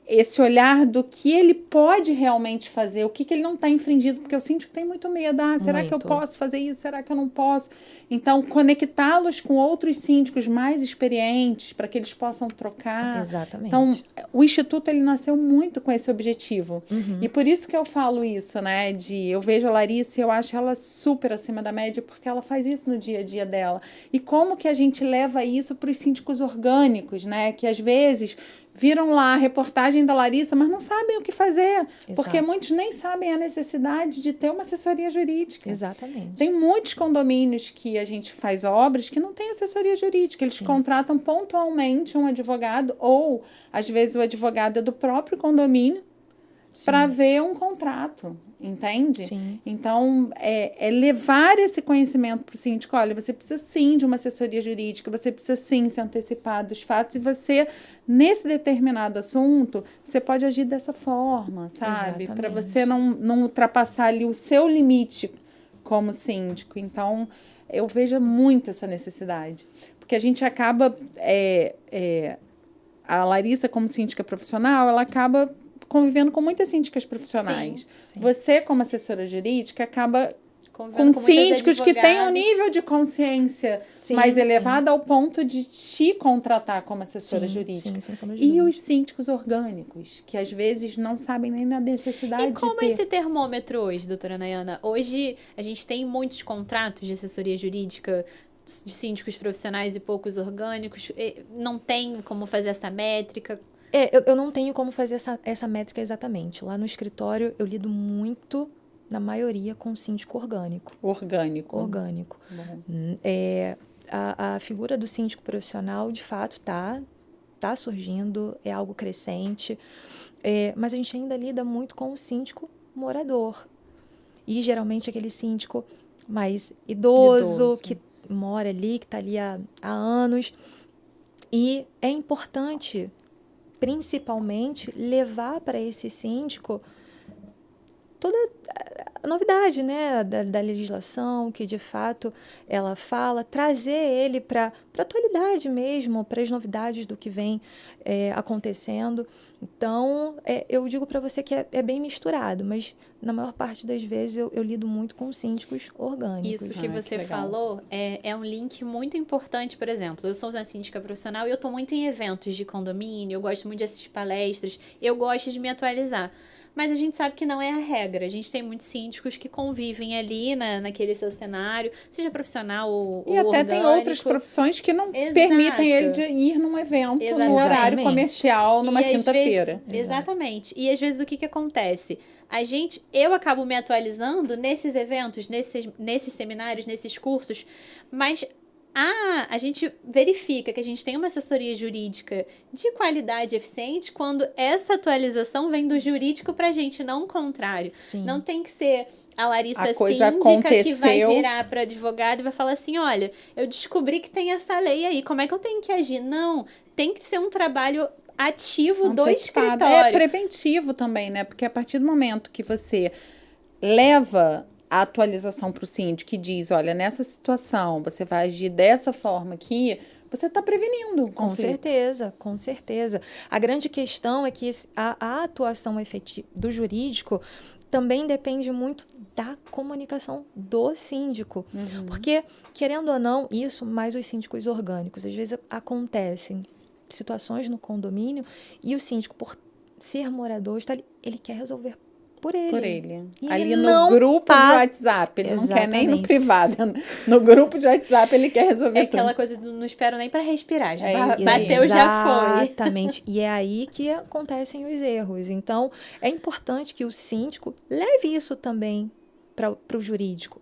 esse olhar do que ele pode realmente fazer, o que ele não está infringindo, porque o síndico tem muito medo. Será que eu posso fazer isso? Será que eu não posso? Então, conectá-los com outros síndicos mais experientes para que eles possam trocar. Exatamente. Então, o Instituto ele nasceu muito com esse objetivo. E por isso que eu falo isso, né? Eu vejo a Larissa e eu acho ela super acima da média, porque ela faz isso no dia a dia dela. E como que a gente leva isso para os síndicos orgânicos, né? Que às vezes viram lá a reportagem da Larissa, mas não sabem o que fazer. Exato. Porque muitos nem sabem a necessidade de ter uma assessoria jurídica. Exatamente. Tem muitos condomínios que a gente faz obras que não tem assessoria jurídica. Eles contratam pontualmente um advogado ou, às vezes, o advogado é do próprio condomínio para ver um contrato, entende? Sim. Então, levar esse conhecimento para o síndico. Olha, você precisa sim de uma assessoria jurídica, você precisa sim se antecipar dos fatos e você, nesse determinado assunto, você pode agir dessa forma, sabe? Para você não ultrapassar ali o seu limite como síndico. Então, eu vejo muito essa necessidade. Porque a gente acaba... a Larissa, como síndica profissional, ela acaba convivendo com muitas síndicas profissionais. Sim. Você, como assessora jurídica, acaba com síndicos que têm um nível de consciência mais elevado ao ponto de te contratar como assessora jurídica. Sem sombra de E dúvida. os síndicos orgânicos, que às vezes não sabem nem da necessidade de ter. E como é esse termômetro hoje, doutora Nayana? Hoje a gente tem muitos contratos de assessoria jurídica de síndicos profissionais e poucos orgânicos. Não tem como fazer essa métrica? Eu não tenho como fazer essa métrica exatamente. Lá no escritório, eu lido muito, na maioria, com síndico orgânico. Orgânico. A figura do síndico profissional, de fato, tá surgindo, é algo crescente, mas a gente ainda lida muito com o síndico morador. E, geralmente, aquele síndico mais idoso. Que mora ali, que está ali há anos. E é importante, principalmente, levar para esse síndico toda a novidade, né, da legislação, que de fato ela fala, trazer ele para a atualidade mesmo, para as novidades do que vem acontecendo. Então, eu digo para você que é bem misturado, mas na maior parte das vezes eu lido muito com síndicos orgânicos. Isso que você falou é um link muito importante. Por exemplo, eu sou uma síndica profissional e eu estou muito em eventos de condomínio, eu gosto muito de assistir palestras, eu gosto de me atualizar. mas a gente sabe que não é a regra. A gente tem muitos síndicos que convivem ali naquele seu cenário, seja profissional ou E até orgânico. tem outras profissões que não Exato. permitem ele de ir num evento no horário Exatamente. comercial, numa E às quinta-feira. vezes- exatamente. E às vezes o que acontece? Eu acabo me atualizando nesses eventos, nesses seminários, nesses cursos, mas a gente verifica que a gente tem uma assessoria jurídica de qualidade eficiente quando essa atualização vem do jurídico pra gente, não o contrário. Sim. Não tem que ser a Larissa A coisa síndica que vai aconteceu. virar para advogado e vai falar assim, olha, eu descobri que tem essa lei aí, como é que eu tenho que agir? Não, tem que ser um trabalho ativo do Antecipado. escritório. É preventivo também, né? Porque a partir do momento que você leva a atualização para o síndico que diz, olha, nessa situação você vai agir dessa forma aqui, você está prevenindo o Com conflito. certeza, com certeza. A grande questão é que a atuação efetiva do jurídico também depende muito da comunicação do síndico. Porque, querendo ou não, isso mais os síndicos orgânicos, às vezes acontecem situações no condomínio e o síndico, por ser morador, ele quer resolver por ele. Por ele. E Ali ele no não grupo tá- de WhatsApp. Ele não quer nem no Exatamente. privado. No grupo de WhatsApp ele quer resolver É aquela tudo. coisa do não espero nem para respirar, já É isso. bateu, já foi. Exatamente. E é aí que acontecem os erros. Então, é importante que o síndico leve isso também para o jurídico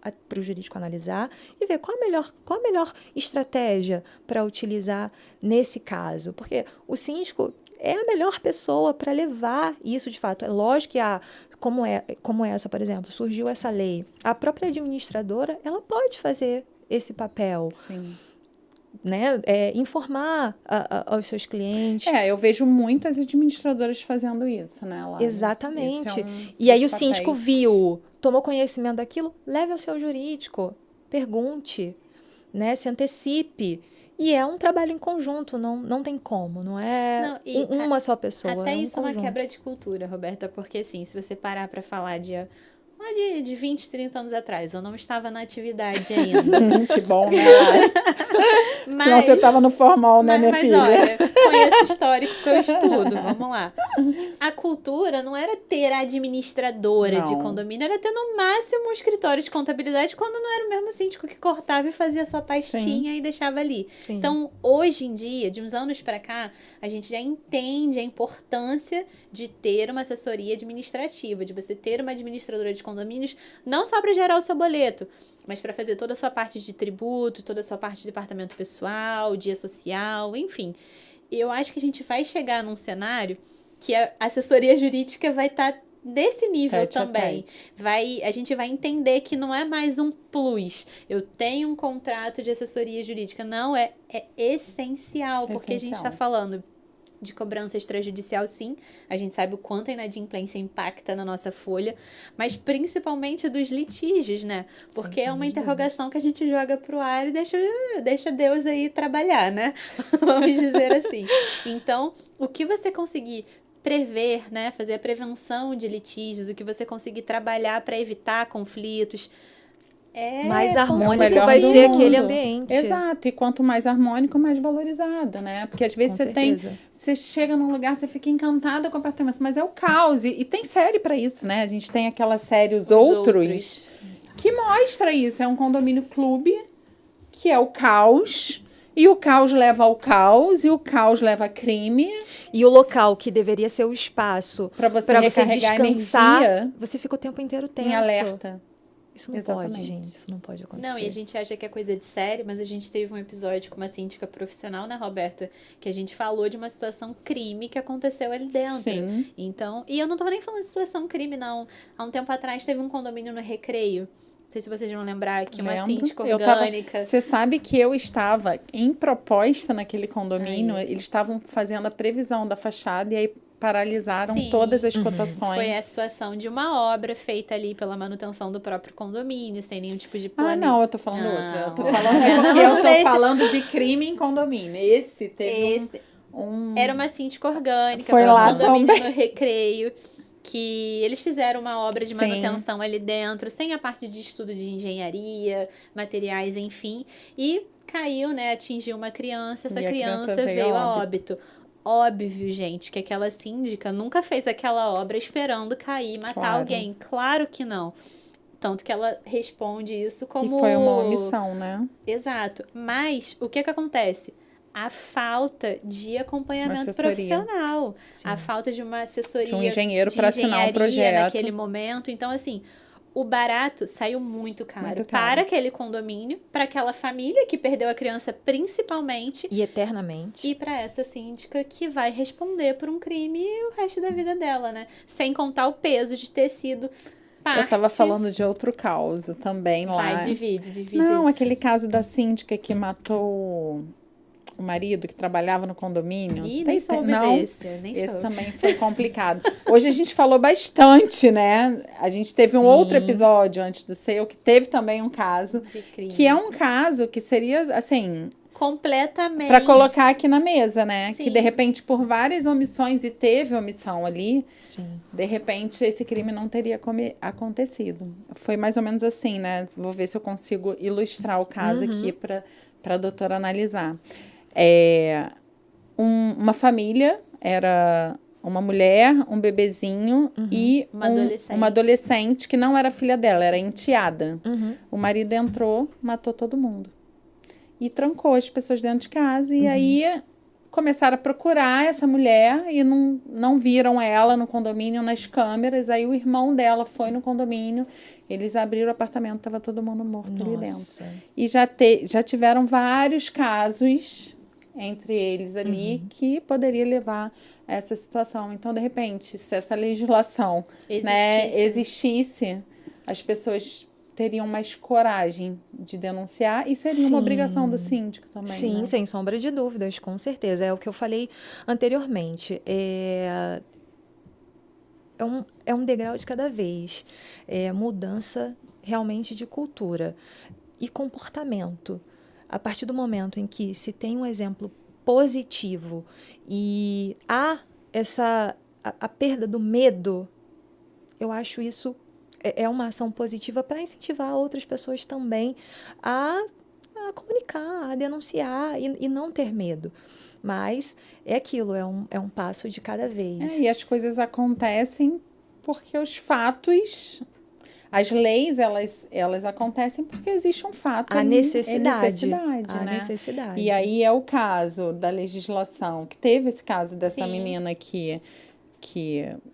analisar e ver qual a melhor estratégia para utilizar nesse caso. Porque o síndico é a melhor pessoa para levar isso de fato. É lógico que como essa, por exemplo, surgiu essa lei. A própria administradora, ela pode fazer esse papel, Sim. né? Informar aos seus clientes. Eu vejo muitas administradoras fazendo isso, né, Lara? Exatamente. Esse é um E aí o dos síndico papéis. viu, tomou conhecimento daquilo, leve ao seu jurídico, pergunte, né? Se antecipe. E é um trabalho em conjunto, não tem como, não é Não, e uma só pessoa. Até é um isso é uma conjunto. quebra de cultura, Roberta, porque assim, se você parar para falar de 20, 30 anos atrás, eu não estava na atividade ainda. Que bom, né, Lara? Senão você estava no formal, né, minha mas filha? olha, conheço o histórico que eu estudo, vamos lá. A cultura não era ter a administradora de Não. condomínio, era ter no máximo um escritório de contabilidade quando não era o mesmo síndico que cortava e fazia sua pastinha e deixava ali. Sim. Então, hoje em dia, de uns anos para cá, a gente já entende a importância de ter uma assessoria administrativa, de você ter uma administradora de condomínios, não só para gerar o seu boleto, mas para fazer toda a sua parte de tributo, toda a sua parte de departamento pessoal, dia social, enfim. Eu acho que a gente vai chegar num cenário que a assessoria jurídica vai estar nesse nível Tete a também. tete. A gente vai entender que não é mais um plus. Eu tenho um contrato de assessoria jurídica. Não, é essencial, porque a gente está falando de cobrança extrajudicial, sim. A gente sabe o quanto a inadimplência impacta na nossa folha, mas principalmente dos litígios, né? Porque é uma interrogação que a gente joga pro ar e deixa Deus aí trabalhar, né? Vamos dizer assim. Então, o que você conseguir prever, né? Fazer a prevenção de litígios, o que você conseguir trabalhar para evitar conflitos, mais harmônico melhor vai do ser mundo. aquele ambiente. Exato, e quanto mais harmônico, mais valorizado, né? Porque às vezes você chega num lugar, você fica encantada com o apartamento, mas é o caos. E tem série pra isso, né? A gente tem aquela série Os Outros, que mostra isso. É um condomínio clube, que é o caos, e o caos leva ao caos, e o caos leva a crime. E o local que deveria ser o espaço Pra você descansar, energia, você fica o tempo inteiro tenso. em alerta. Isso não pode, gente. Isso não pode acontecer. Não, e a gente acha que é coisa de série, mas a gente teve um episódio com uma síndica profissional, né, Roberta? Que a gente falou de uma situação crime que aconteceu ali dentro. Sim. Então, e eu não tava nem falando de situação crime, não. Há um tempo atrás teve um condomínio no Recreio. Não sei se vocês vão lembrar que uma síndica orgânica. Você sabe que eu estava em proposta naquele condomínio, eles estavam fazendo a previsão da fachada e aí paralisaram todas as cotações. Foi a situação de uma obra feita ali pela manutenção do próprio condomínio, sem nenhum tipo de plano. Não, eu tô falando outra. Eu tô falando Não, eu tô deixa. falando de crime em condomínio. Esse teve Era uma síndica orgânica, Foi um lá condomínio também. no Recreio, que eles fizeram uma obra de Sim. manutenção ali dentro, sem a parte de estudo de engenharia, materiais, enfim, e caiu, né, atingiu uma criança, essa E a criança criança veio veio a a óbito. óbvio, gente, que aquela síndica nunca fez aquela obra esperando cair e matar Claro. alguém. Claro que não. Tanto que ela responde isso como... E foi uma omissão, né? Exato. Mas o que acontece? A falta de acompanhamento Assessoria. profissional. Sim. A falta de uma assessoria De um engenheiro de para assinar um engenharia projeto. naquele momento. Então, assim, o barato saiu muito caro, Muito caro. para aquele condomínio, para aquela família que perdeu a criança principalmente, E eternamente. e para essa síndica que vai responder por um crime o resto da vida dela, né? Sem contar o peso de ter sido parte... Eu tava falando de outro caso também lá. Vai, divide. Não, aquele caso da síndica que matou o marido que trabalhava no condomínio. Ih, nem soube não, desse, nem esse soube. também foi complicado. Hoje a gente falou bastante, né? A gente teve um Sim. outro episódio antes do seu, que teve também um caso, De crime. que é um caso que seria, assim, Completamente. para colocar aqui na mesa, né? Sim. Que de repente, por várias omissões, e teve omissão ali, Sim. de repente esse crime não teria acontecido. Foi mais ou menos assim, né? Vou ver se eu consigo ilustrar o caso aqui para a doutora analisar. Uma família, era uma mulher, um bebezinho e uma adolescente que não era filha dela, era enteada. O marido entrou, matou todo mundo. E trancou as pessoas dentro de casa. E aí começaram a procurar essa mulher e não viram ela no condomínio, nas câmeras. Aí o irmão dela foi no condomínio, eles abriram o apartamento, estava todo mundo morto ali dentro. Nossa. E já tiveram vários casos entre eles ali que poderia levar a essa situação. Então, de repente, se essa legislação existisse, as pessoas teriam mais coragem de denunciar e seria uma obrigação do síndico também. Sim, né? sem sombra de dúvidas, com certeza. É o que eu falei anteriormente. É um degrau de cada vez. É mudança realmente de cultura e comportamento. A partir do momento em que se tem um exemplo positivo e há a perda do medo, eu acho isso é uma ação positiva para incentivar outras pessoas também a comunicar, a denunciar e não ter medo. Mas é aquilo, é um passo de cada vez. E as coisas acontecem porque os fatos... As leis, elas acontecem porque existe um fato. A ali, necessidade. A necessidade. E aí é o caso da legislação, que teve esse caso dessa Sim. menina que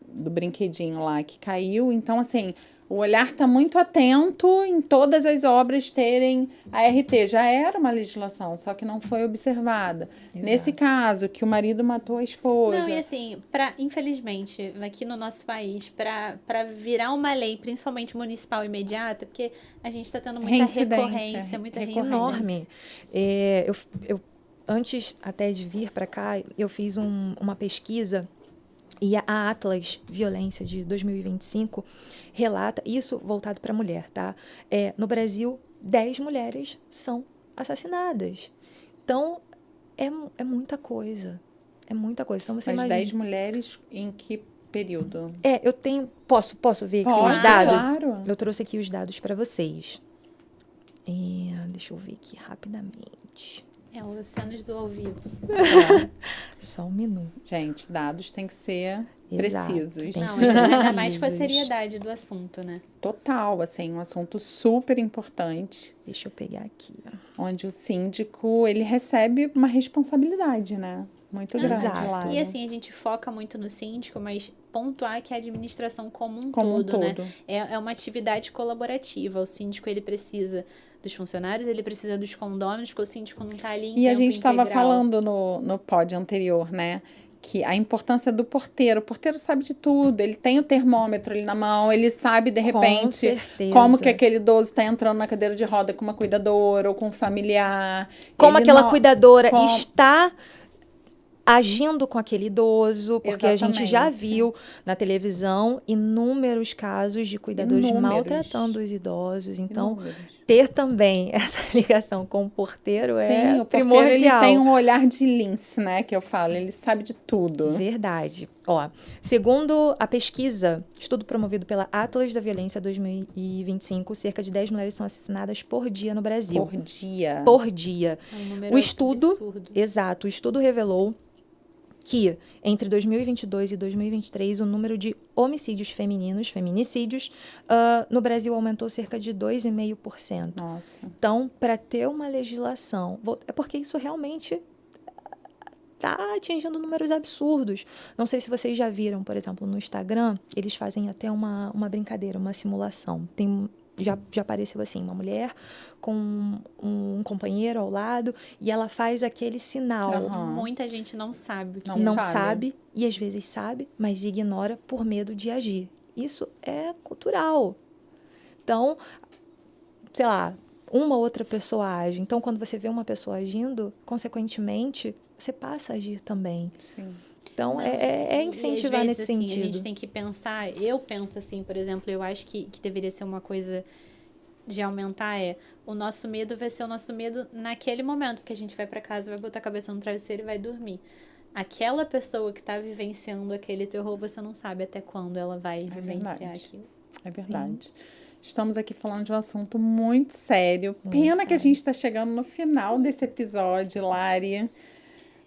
do brinquedinho lá que caiu. Então, assim, o olhar está muito atento em todas as obras terem a RT. Já era uma legislação, só que não foi observada. Exato. Nesse caso, que o marido matou a esposa. Não, e assim, infelizmente, aqui no nosso país, para virar uma lei, principalmente municipal imediata, porque a gente está tendo muita recorrência, muita reincidência. Enorme. Eu, antes até de vir para cá, eu fiz uma pesquisa e a Atlas Violência de 2025 relata, isso voltado para a mulher, tá? No Brasil, 10 mulheres são assassinadas. Então, é muita coisa. É muita coisa. Então, você Mas imagina. 10 mulheres em que período? Eu tenho... Posso ver aqui Pode, os dados? claro. Eu trouxe aqui os dados para vocês. Deixa eu ver aqui rapidamente. Os cenas do ao vivo. Só um minuto. Gente, dados têm que ser Exato, precisos. tem que Não, ser ainda mais com a precisos. seriedade do assunto, né? Total, assim, um assunto super importante, Deixa eu pegar aqui. onde o síndico, ele recebe uma responsabilidade, né? Muito grande Exato. lá. E assim, a gente foca muito no síndico, mas pontuar que a administração como um Como um todo, né? todo. É uma atividade colaborativa. O síndico, ele precisa dos funcionários, ele precisa dos condôminos, porque o síndico não está ali em E a tempo gente estava integral. falando no pod anterior, né? Que a importância do porteiro. O porteiro sabe de tudo. Ele tem o termômetro ali na mão, ele sabe, de Com repente, certeza. como que aquele idoso está entrando na cadeira de roda com uma cuidadora ou com um familiar. Como Ele aquela não- cuidadora com- está agindo com aquele idoso, porque a gente já Exatamente. viu na televisão inúmeros casos de cuidadores Inúmeros. maltratando os idosos. Então, Inúmeros. ter também essa ligação com o porteiro Sim, é o porteiro, primordial. ele tem um olhar de lince, né? Que eu falo. Ele sabe de tudo. Verdade. Ó, segundo a pesquisa, estudo promovido pela Atlas da Violência 2025, cerca de 10 mulheres são assassinadas por dia no Brasil. Por dia. Por dia. É um número O estudo, absurdo. exato, o estudo revelou que entre 2022 e 2023 o número de homicídios femininos, feminicídios, no Brasil aumentou cerca de 2,5%. Nossa. Então, para ter uma legislação, é porque isso realmente está atingindo números absurdos. Não sei se vocês já viram, por exemplo, no Instagram, eles fazem até uma brincadeira, uma simulação. Já apareceu assim, uma mulher com um companheiro ao lado e ela faz aquele sinal. Muita gente não sabe o que Não sabe, e às vezes sabe, mas ignora por medo de agir. Isso é cultural. Então, sei lá, uma outra pessoa age. Então, quando você vê uma pessoa agindo, consequentemente, você passa a agir também. Sim. Então, é incentivar vezes, nesse assim, sentido. A gente tem que pensar, eu penso assim, por exemplo, eu acho que deveria ser uma coisa de aumentar, o nosso medo vai ser o nosso medo naquele momento, porque a gente vai pra casa, vai botar a cabeça no travesseiro e vai dormir. Aquela pessoa que tá vivenciando aquele terror, você não sabe até quando ela vai vivenciar aquilo. É verdade. Sim. Estamos aqui falando de um assunto muito sério. Pena que a gente está chegando no final desse episódio, Lari.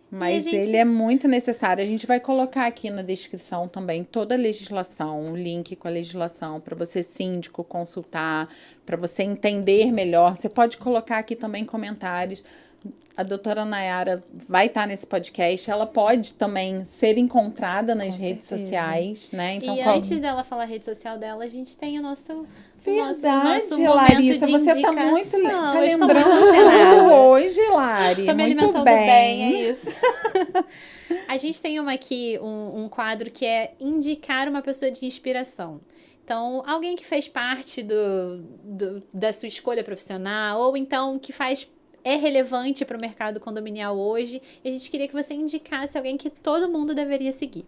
Mas ele é muito necessário. A gente vai colocar aqui na descrição também toda a legislação, o link com a legislação para você, síndico, consultar, para você entender melhor. Você pode colocar aqui também comentários. A doutora Nayara vai estar nesse podcast. Ela pode também ser encontrada nas redes sociais, né? Então, antes dela falar a rede social dela, a gente tem o nosso... Verdade, Larissa, você tá muito lembrando hoje, Lari. Tô me alimentando bem, é isso. A gente tem aqui um quadro que é indicar uma pessoa de inspiração. Então, alguém que fez parte da sua escolha profissional, ou então que é relevante para o mercado condominial hoje, e a gente queria que você indicasse alguém que todo mundo deveria seguir.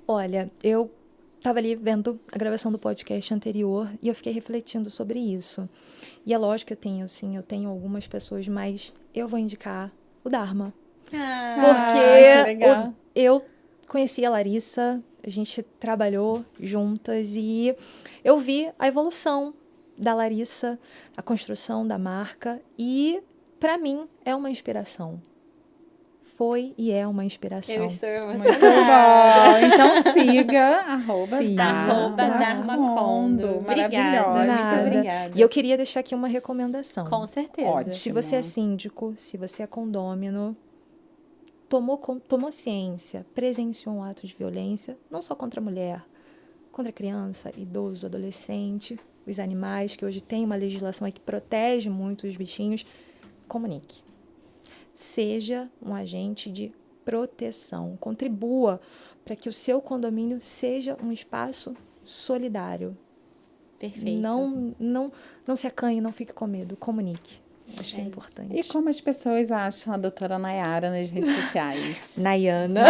Olha, eu estava ali vendo a gravação do podcast anterior e eu fiquei refletindo sobre isso. E é lógico que eu tenho algumas pessoas, mas eu vou indicar o Dharma. Porque eu conheci a Larissa, a gente trabalhou juntas e eu vi a evolução da Larissa, a construção da marca e, para mim, é uma inspiração. Foi e é uma inspiração. Eu estou muito bom. Então siga @Dharmacondo. Maravilhosa. Muito obrigada. E eu queria deixar aqui uma recomendação. Com certeza. Ótimo. Se você é síndico, se você é condômino, tomou ciência, presenciou um ato de violência, não só contra a mulher, contra a criança, idoso, adolescente, os animais, que hoje tem uma legislação aí que protege muito os bichinhos, comunique. Seja um agente de proteção. Contribua para que o seu condomínio seja um espaço solidário. Perfeito. Não se acanhe, não fique com medo. Comunique. Acho que é importante. E como as pessoas acham a doutora Nayara nas redes sociais? Nayana.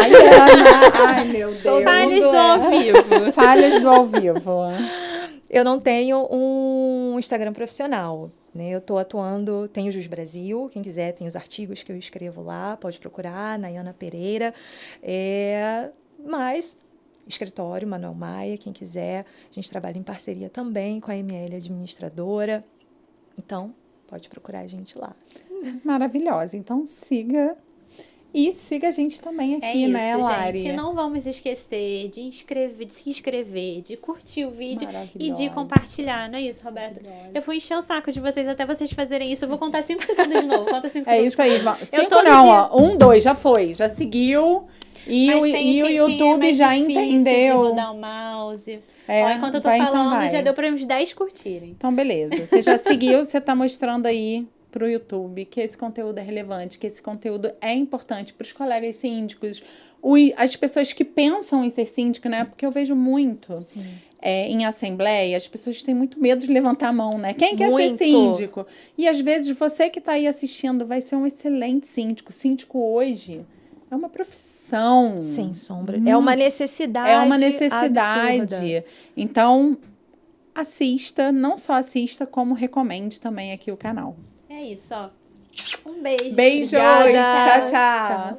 Ai, meu Deus. Falhas do ao vivo. Falhas do ao vivo. Eu não tenho um Instagram profissional. Eu estou atuando, tem o Jus Brasil, quem quiser, tem os artigos que eu escrevo lá, pode procurar, Nayana Pereira. Mas, escritório, Manuel Maia, quem quiser, a gente trabalha em parceria também com a ML Administradora. Então, pode procurar a gente lá. Maravilhosa. Então, siga. E siga a gente também aqui, né, Lari? Gente, não vamos esquecer de se inscrever, de curtir o vídeo e de compartilhar, não é isso, Roberta? Eu vou encher o saco de vocês até vocês fazerem isso. Eu vou contar 5 segundos de novo. Conta 5 segundos. É isso aí. 5 não, ó. 1, 2, já foi. Já seguiu. E o YouTube já entendeu. De rodar o mouse. Enquanto eu tô falando, já deu para uns 10 curtirem. Então, beleza. Você já seguiu, você tá mostrando aí pro YouTube que esse conteúdo é relevante, que esse conteúdo é importante para os colegas síndicos, as pessoas que pensam em ser síndico, né? Porque eu vejo muito em assembleia, as pessoas têm muito medo de levantar a mão, né? Quem quer ser síndico? E às vezes você que tá aí assistindo vai ser um excelente síndico. Síndico hoje é uma profissão. Sem sombra. É uma necessidade. É uma necessidade. Absurda. Então, assista, não só assista, como recomende também aqui o canal. É isso, ó. Um beijo. Beijo. Tchau, tchau.